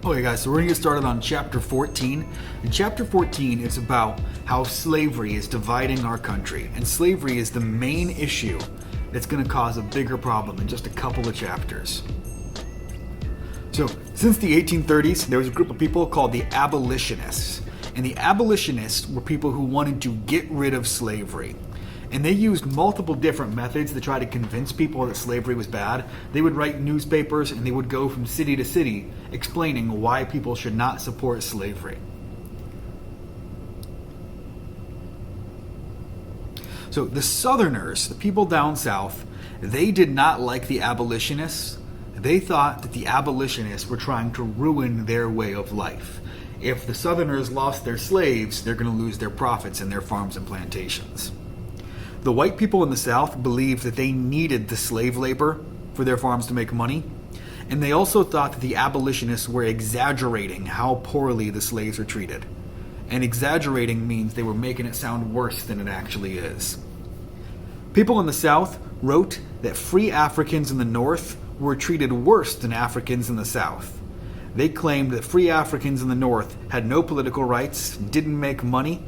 Okay, guys, so we're going to get started on Chapter 14. In Chapter 14, it's about how slavery is dividing our country. And slavery is the main issue that's going to cause a bigger problem in just a couple of chapters. So, since the 1830s, there was a group of people called the abolitionists. And the abolitionists were people who wanted to get rid of slavery. And they used multiple different methods to try to convince people that slavery was bad. They would write newspapers and they would go from city to city explaining why people should not support slavery. So the Southerners, the people down south, they did not like the abolitionists. They thought that the abolitionists were trying to ruin their way of life. If the Southerners lost their slaves, they're going to lose their profits in their farms and plantations. The white people in the South believed that they needed the slave labor for their farms to make money, and they also thought that the abolitionists were exaggerating how poorly the slaves were treated. And exaggerating means they were making it sound worse than it actually is. People in the South wrote that free Africans in the North were treated worse than Africans in the South. They claimed that free Africans in the North had no political rights, didn't make money,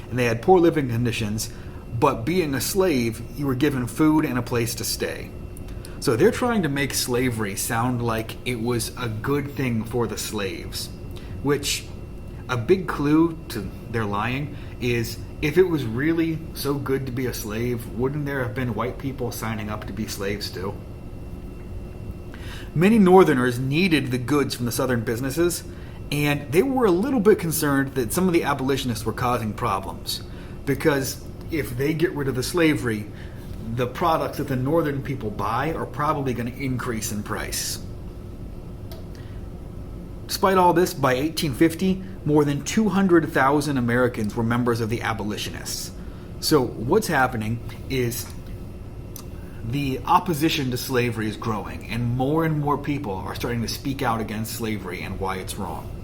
and they had poor living conditions. But being a slave, you were given food and a place to stay. So they're trying to make slavery sound like it was a good thing for the slaves. Which, a big clue to their lying is, if it was really so good to be a slave, wouldn't there have been white people signing up to be slaves too? Many Northerners needed the goods from the Southern businesses, and they were a little bit concerned that some of the abolitionists were causing problems. Because if they get rid of the slavery, the products that the northern people buy are probably going to increase in price. Despite all this, by 1850, more than 200,000 Americans were members of the abolitionists. So what's happening is the opposition to slavery is growing, and more people are starting to speak out against slavery and why it's wrong.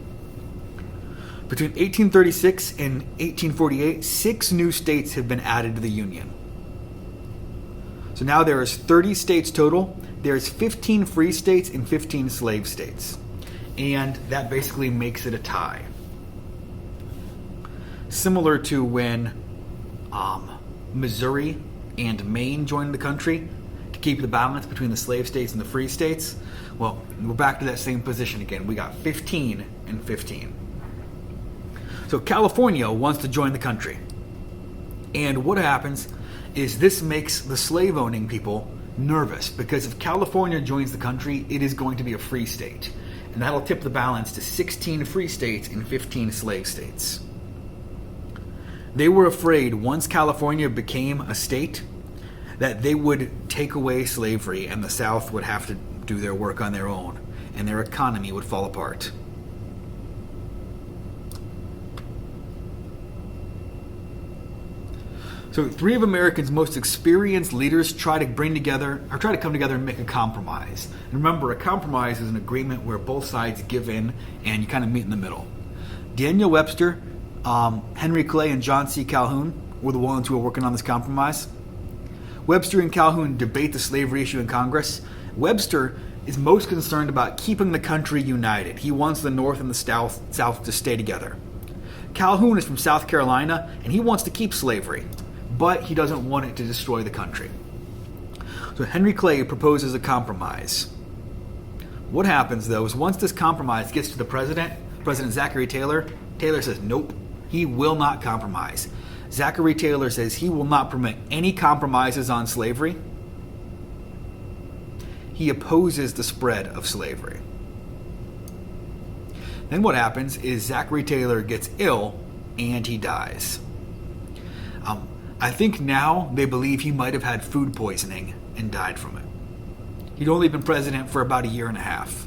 Between 1836 and 1848, 6 new states have been added to the Union. So now there is 30 states total. There's 15 free states and 15 slave states. And that basically makes it a tie. Similar to when Missouri and Maine joined the country to keep the balance between the slave states and the free states. Well, we're back to that same position again. We got 15 and 15. So California wants to join the country. And what happens is this makes the slave-owning people nervous, because if California joins the country, it is going to be a free state. And that'll tip the balance to 16 free states and 15 slave states. They were afraid once California became a state that they would take away slavery and the South would have to do their work on their own and their economy would fall apart. So 3 of America's most experienced leaders try to come together and make a compromise. And remember, a compromise is an agreement where both sides give in and you kind of meet in the middle. Daniel Webster, Henry Clay, and John C. Calhoun were the ones who were working on this compromise. Webster and Calhoun debate the slavery issue in Congress. Webster is most concerned about keeping the country united. He wants the North and the South to stay together. Calhoun is from South Carolina, and he wants to keep slavery, but he doesn't want it to destroy the country. So Henry Clay proposes a compromise. What happens, though, is once this compromise gets to the President Zachary Taylor, Taylor says nope, he will not compromise. Zachary Taylor says he will not permit any compromises on slavery. He opposes the spread of slavery. Then what happens is Zachary Taylor gets ill and he dies. I think now they believe he might have had food poisoning and died from it. He'd only been president for about a year and a half.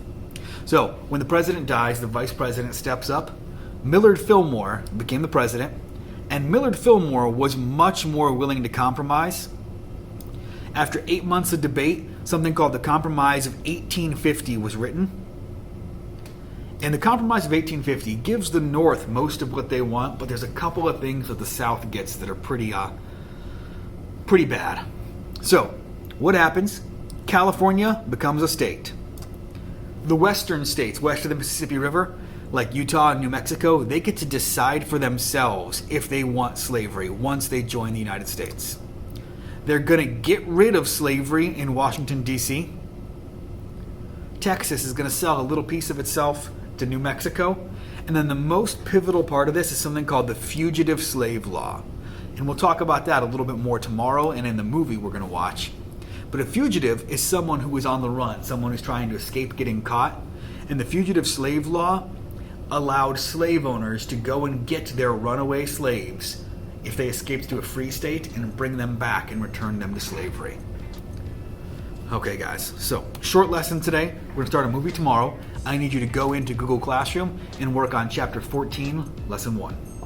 So when the president dies, the vice president steps up. Millard Fillmore became the president, and Millard Fillmore was much more willing to compromise. After 8 months of debate, something called the Compromise of 1850 was written. And the Compromise of 1850 gives the North most of what they want, but there's a couple of things that the South gets that are pretty bad. So, what happens? California becomes a state. The western states, west of the Mississippi River, like Utah and New Mexico, they get to decide for themselves if they want slavery once they join the United States. They're going to get rid of slavery in Washington, D.C. Texas is going to sell a little piece of itself to New Mexico. And then the most pivotal part of this is something called the Fugitive Slave Law. And we'll talk about that a little bit more tomorrow and in the movie we're going to watch. But a fugitive is someone who is on the run, someone who's trying to escape getting caught. And the Fugitive Slave Law allowed slave owners to go and get their runaway slaves if they escaped to a free state and bring them back and return them to slavery. Okay, guys, so short lesson today. We're going to start a movie tomorrow. I need you to go into Google Classroom and work on Chapter 14, Lesson 1.